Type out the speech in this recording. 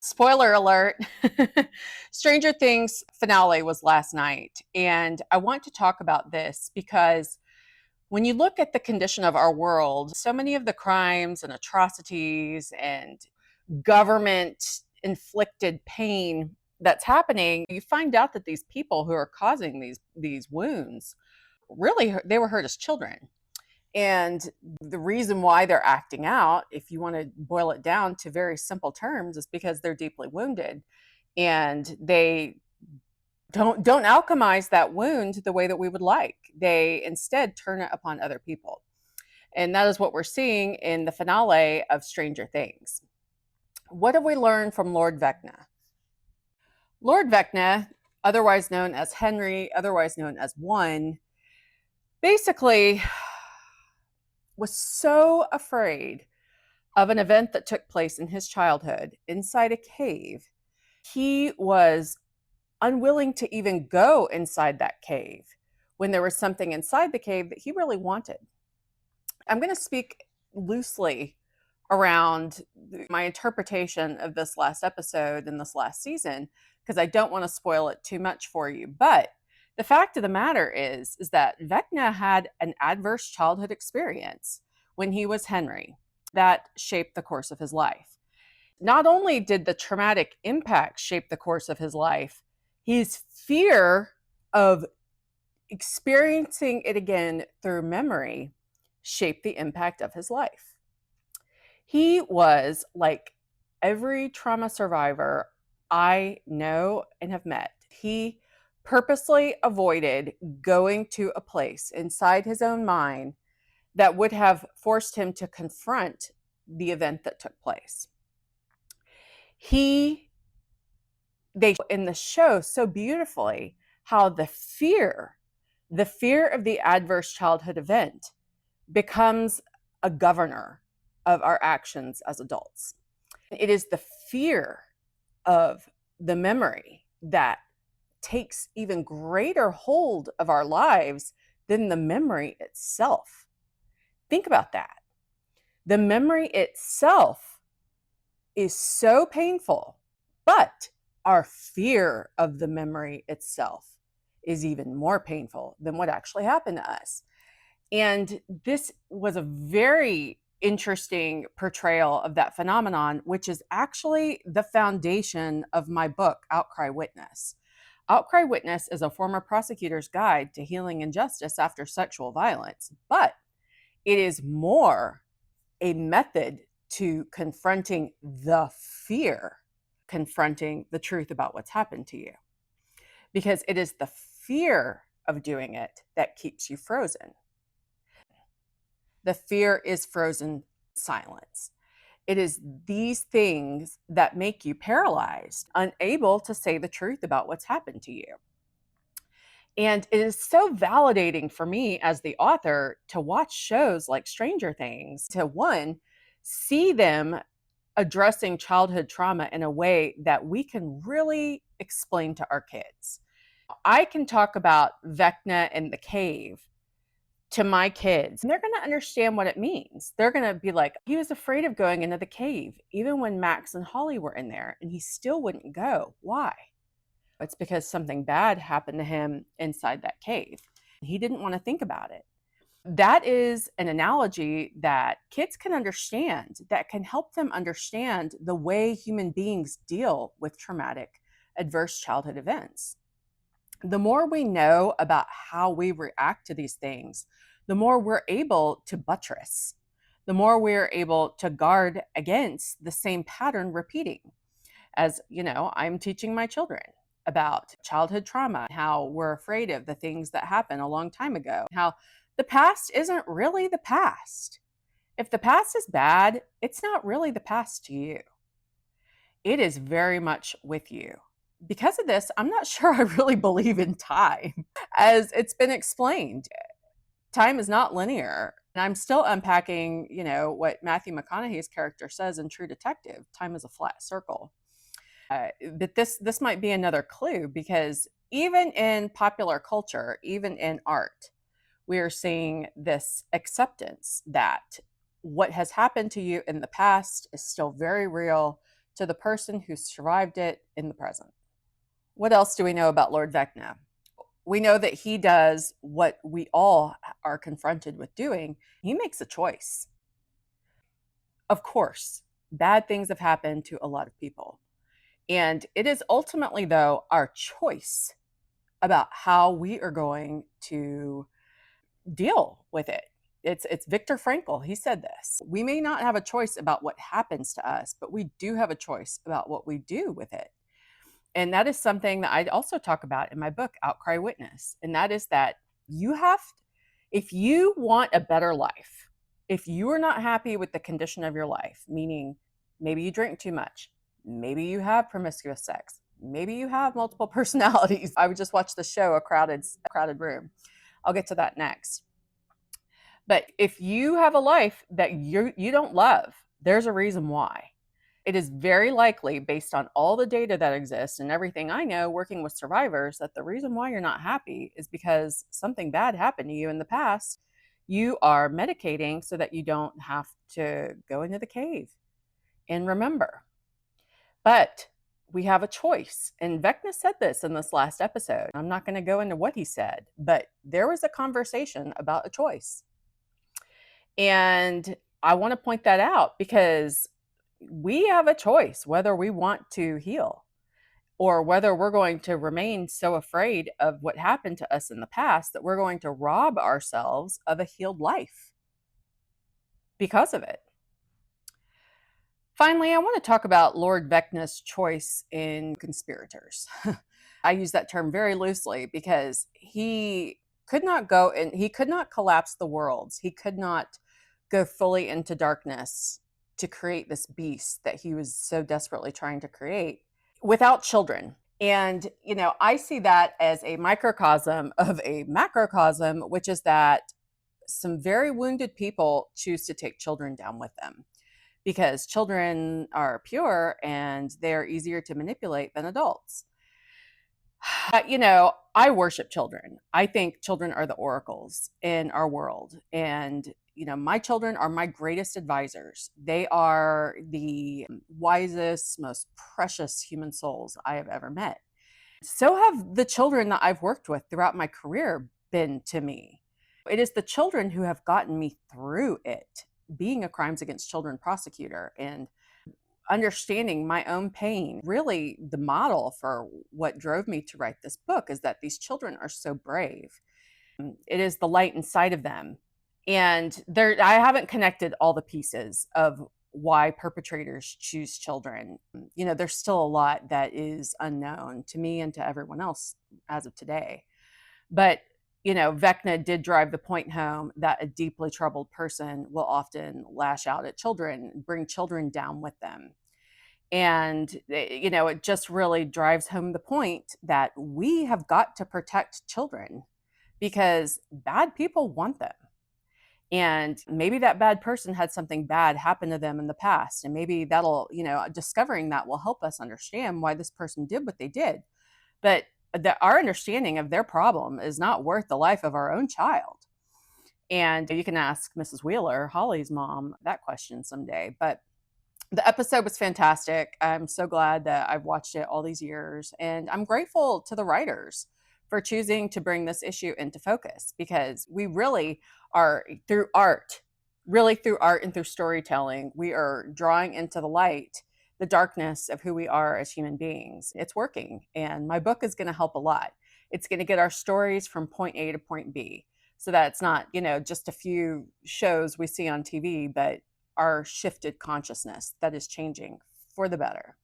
Spoiler alert. Stranger Things finale was last night. And I want to talk about this because when you look at the condition of our world, so many of the crimes and atrocities and government inflicted pain that's happening, you find out that these people who are causing these wounds really they were hurt as children. And the reason why they're acting out, if you want to boil it down to very simple terms, is because they're deeply wounded and they don't alchemize that wound the way that we would like. They instead turn it upon other people. And that is what we're seeing in the finale of Stranger Things. What have we learned from Lord Vecna? Lord Vecna, otherwise known as Henry, otherwise known as One, basically was so afraid of an event that took place in his childhood inside a cave. He was unwilling to even go inside that cave when there was something inside the cave that he really wanted. I'm going to speak loosely around my interpretation of this last episode and this last season because I don't want to spoil it too much for you. But the fact of the matter is that Vecna had an adverse childhood experience when he was Henry that shaped the course of his life. Not only did the traumatic impact shape the course of his life, his fear of experiencing it again through memory shaped the impact of his life. He was like every trauma survivor I know and have met. He purposely avoided going to a place inside his own mind that would have forced him to confront the event that took place. They in the show so beautifully how the fear of the adverse childhood event becomes a governor of our actions as adults. It is the fear of the memory that takes even greater hold of our lives than the memory itself. Think about that. The memory itself is so painful, but our fear of the memory itself is even more painful than what actually happened to us. And this was a very interesting portrayal of that phenomenon, which is actually the foundation of my book, Outcry Witness. Outcry Witness is a former prosecutor's guide to healing injustice after sexual violence, but it is more a method to confronting the fear, confronting the truth about what's happened to you. Because it is the fear of doing it that keeps you frozen. The fear is frozen silence. It is these things that make you paralyzed, unable to say the truth about what's happened to you. And it is so validating for me as the author to watch shows like Stranger Things, to one, see them addressing childhood trauma in a way that we can really explain to our kids. I can talk about Vecna and the cave to my kids, and they're going to understand what it means. They're going to be like, he was afraid of going into the cave, even when Max and Holly were in there, and he still wouldn't go. Why? It's because something bad happened to him inside that cave. He didn't want to think about it. That is an analogy that kids can understand, that can help them understand the way human beings deal with traumatic, adverse childhood events. The more we know about how we react to these things, the more we're able to buttress, the more we're able to guard against the same pattern repeating. As you know, I'm teaching my children about childhood trauma, how we're afraid of the things that happened a long time ago, how the past isn't really the past. If the past is bad, it's not really the past to you. It is very much with you. Because of this, I'm not sure I really believe in time. As it's been explained, time is not linear. And I'm still unpacking, what Matthew McConaughey's character says in True Detective, time is a flat circle. But this might be another clue, because even in popular culture, even in art, we are seeing this acceptance that what has happened to you in the past is still very real. to the person who survived it in the present. What else do we know about Lord Vecna? We know that he does what we all are confronted with doing. He makes a choice. Of course, bad things have happened to a lot of people. And it is ultimately, though, our choice about how we are going to deal with it. It's Viktor Frankl. He said this. We may not have a choice about what happens to us, but we do have a choice about what we do with it. And that is something that I also talk about in my book, Outcry Witness. And that is that you have, if you want a better life, if you are not happy with the condition of your life, meaning maybe you drink too much, maybe you have promiscuous sex, maybe you have multiple personalities. I would just watch the show, A Crowded Room. I'll get to that next. But if you have a life that you don't love, there's a reason why. It is very likely, based on all the data that exists and everything I know working with survivors, that the reason why you're not happy is because something bad happened to you in the past. You are medicating so that you don't have to go into the cave and remember. But we have a choice. And Vecna said this in this last episode. I'm not going to go into what he said, but there was a conversation about a choice. And I want to point that out because we have a choice whether we want to heal or whether we're going to remain so afraid of what happened to us in the past that we're going to rob ourselves of a healed life because of it. Finally, I want to talk about Lord Vecna's choice in conspirators. I use that term very loosely because he could not go and he could not collapse the worlds. He could not go fully into darkness to create this beast that he was so desperately trying to create without children. And, I see that as a microcosm of a macrocosm, which is that some very wounded people choose to take children down with them because children are pure and they're easier to manipulate than adults. But, I worship children. I think children are the oracles in our world. And, my children are my greatest advisors. They are the wisest, most precious human souls I have ever met. So have the children that I've worked with throughout my career been to me. It is the children who have gotten me through it, being a crimes against children prosecutor and understanding my own pain. Really, the model for what drove me to write this book is that these children are so brave. It is the light inside of them. And I haven't connected all the pieces of why perpetrators choose children. There's still a lot that is unknown to me and to everyone else as of today. But Vecna did drive the point home that a deeply troubled person will often lash out at children, bring children down with them. And, it just really drives home the point that we have got to protect children because bad people want them. And maybe that bad person had something bad happen to them in the past. And maybe that'll, discovering that will help us understand why this person did what they did. But our understanding of their problem is not worth the life of our own child. And you can ask Mrs. Wheeler, Holly's mom, that question someday. But the episode was fantastic. I'm so glad that I've watched it all these years. And I'm grateful to the writers for choosing to bring this issue into focus because we really are, through art and through storytelling, we are drawing into the light the darkness of who we are as human beings. It's working. And my book is going to help a lot. It's going to get our stories from point A to point B so that it's not, just a few shows we see on TV, but our shifted consciousness that is changing for the better.